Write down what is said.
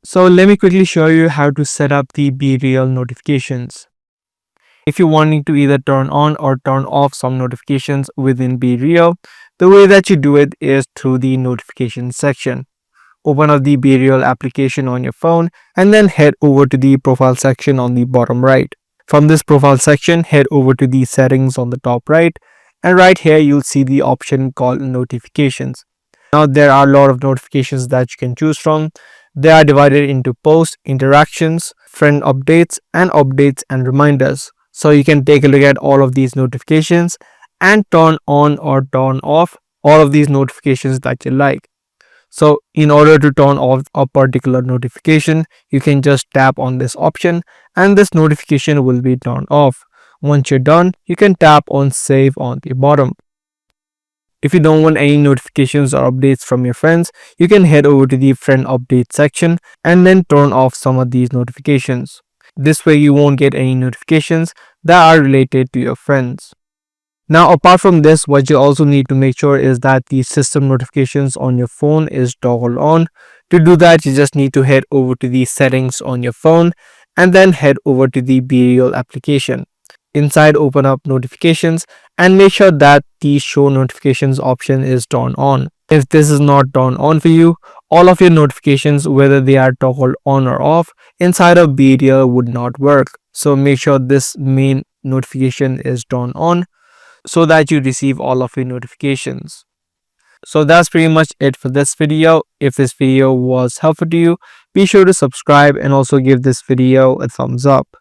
So let me quickly show you how to set up the BeReal notifications. If you're wanting to either turn on or turn off some notifications within BeReal, the way that you do it is through the notifications section. Open up the BeReal application on your phone and then head over to the profile section on the bottom right. From this profile section, head over to the settings on the top right, and right here you'll see the option called notifications. Now there are a lot of notifications that you can choose from. They are divided into posts, interactions, friend updates and reminders. So you can take a look at all of these notifications and turn on or turn off all of these notifications that you like. So in order to turn off a particular notification, you can just tap on this option and this notification will be turned off. Once you're done, you can tap on save on the bottom. If you don't want any notifications or updates from your friends, you can head over to the friend update section and then turn off some of these notifications. This way you won't get any notifications that are related to your friends. Now apart from this, what you also need to make sure is that the system notifications on your phone is toggled on. To do that, you just need to head over to the settings on your phone and then head over to the BeReal application. Inside, open up notifications and make sure that the show notifications option is turned on. If this is not turned on for you, all of your notifications, whether they are toggled on or off, inside of BeReal would not work. So make sure this main notification is turned on so that you receive all of your notifications. So that's pretty much it for this video. If this video was helpful to you, be sure to subscribe and also give this video a thumbs up.